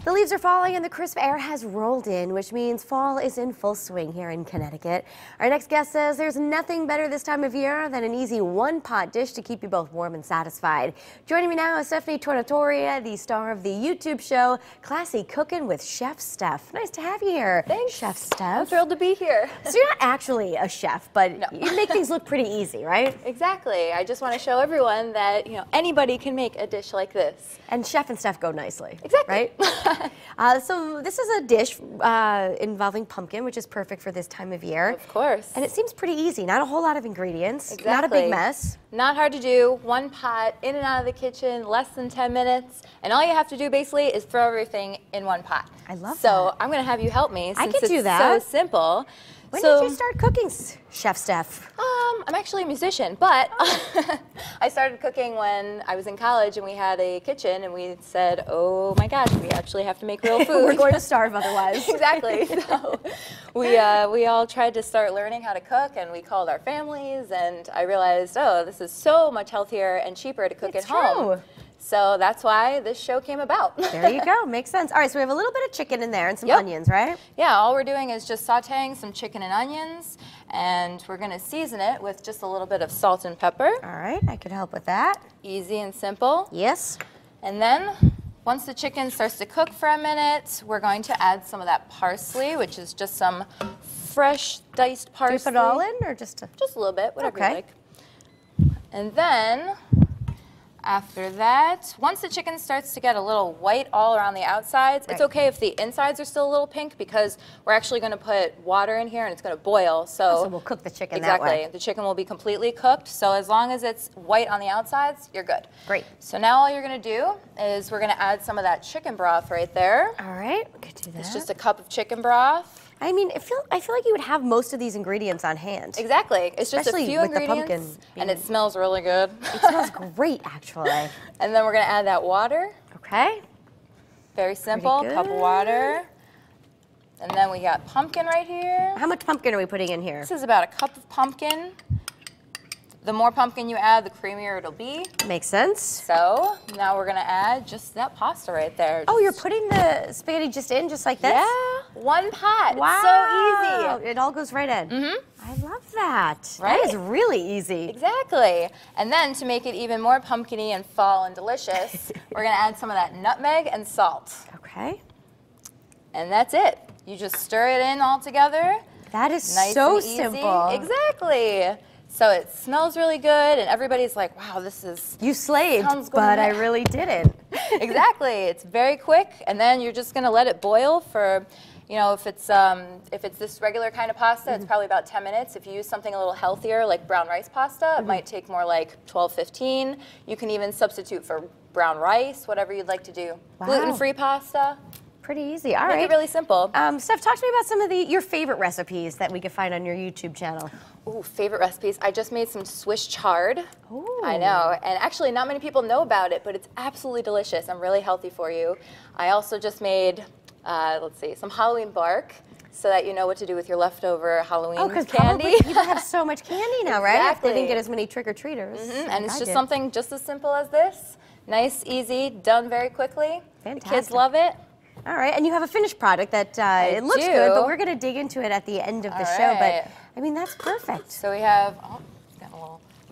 The leaves are falling and the crisp air has rolled in, which means fall is in full swing here in Connecticut. Our next guest says there's nothing better this time of year than an easy one-pot dish to keep you both warm and satisfied. Joining me now is Stephanie Tornatore, the star of the YouTube show Classy Cookin with Chef Stef. Nice to have you here. Thanks. Chef Stef. I'm thrilled to be here. So you're not actually a chef, but No. you make things look pretty easy, right? Exactly. I just want to show everyone that, anybody can make a dish like this. And Chef and Stef go nicely. Exactly. Right? So this is a dish involving pumpkin, which is perfect for this time of year. Of course. And it seems pretty easy. Not a whole lot of ingredients. Exactly. Not a big mess. Not hard to do. One pot, in and out of the kitchen, less than 10 minutes. And all you have to do basically is throw everything in one pot. I love that. So I'm going to have you help me since could do it's that. so simple. When did you start cooking, Chef Stef? I'm actually a musician, but I started cooking when I was in college and we had a kitchen and we said, oh my gosh, we actually have to make real food. We're going to starve otherwise. Exactly. So we all tried to start learning how to cook and we called our families and I realized, oh, this is so much healthier and cheaper to cook at home. So that's why this show came about. There you go. Makes sense. All right, so we have a little bit of chicken in there and some onions, right? Yeah, all we're doing is just sauteing some chicken and onions, and we're going to season it with just a little bit of salt and pepper. All right, I could help with that. Easy and simple. Yes. And then once the chicken starts to cook for a minute, we're going to add some of that parsley, which is just some fresh diced parsley. Do you put it all in or just a... Just a little bit, whatever you like. And then after that, once the chicken starts to get a little white all around the outsides, it's okay if the insides are still a little pink because we're actually going to put water in here and it's going to boil. So we'll cook the chicken that way. Exactly. The chicken will be completely cooked. So as long as it's white on the outsides, you're good. Great. So now all you're going to do is we're going to add some of that chicken broth right there. All right, we could do that. It's just a cup of chicken broth. I mean, I feel like you would have most of these ingredients on hand. Exactly. It's just a few with ingredients, the pumpkin and it smells really good. It smells great, actually. And then we're going to add that water. Okay. Very simple, cup of water. And then we got pumpkin right here. How much pumpkin are we putting in here? This is about a cup of pumpkin. The more pumpkin you add, the creamier it'll be. Makes sense. So now we're going to add just that pasta right there. Oh, you're putting the spaghetti just in, just like this? Yeah, one pot. Wow. It's so easy. It all goes right in. Mm-hmm. I love that. Right? That is really easy. Exactly. And then to make it even more pumpkin-y and fall and delicious, we're going to add some of that nutmeg and salt. Okay. And that's it. You just stir it in all together. That is Nice so and easy. simple. Exactly. So it smells really good, and everybody's like, wow, this is... You slaved, but I really didn't. Exactly. It's very quick, and then you're just going to let it boil for, if it's this regular kind of pasta, it's probably about 10 minutes. If you use something a little healthier, like brown rice pasta, it might take more like 12, 15. You can even substitute for brown rice, whatever you'd like to do. Wow. Gluten-free pasta. Pretty easy. All Make right. it really simple. Steph, talk to me about some of your favorite recipes that we could find on your YouTube channel. Ooh, favorite recipes. I just made some Swiss chard. Ooh. I know, and actually not many people know about it, but it's absolutely delicious and really healthy for you. I also just made, some Halloween bark, so that you know what to do with your leftover Halloween candy. People have so much candy now, right? Exactly. If they didn't get as many trick-or-treaters. And it's just something just as simple as this. Nice, easy, done very quickly. Fantastic. The kids love it. All right, and you have a finished product that it looks good, but we're going to dig into it at the end of the show. But I mean, that's perfect. So we have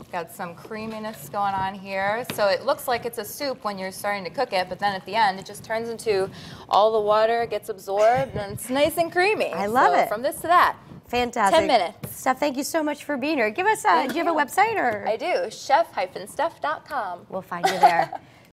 got some creaminess going on here. So it looks like it's a soup when you're starting to cook it, but then at the end it just turns into all the water gets absorbed and it's nice and creamy. I love it. From this to that. Fantastic. 10 minutes. Steph, thank you so much for being here. Give us, do you have a website or? I do, chef-stef.com. We'll find you there.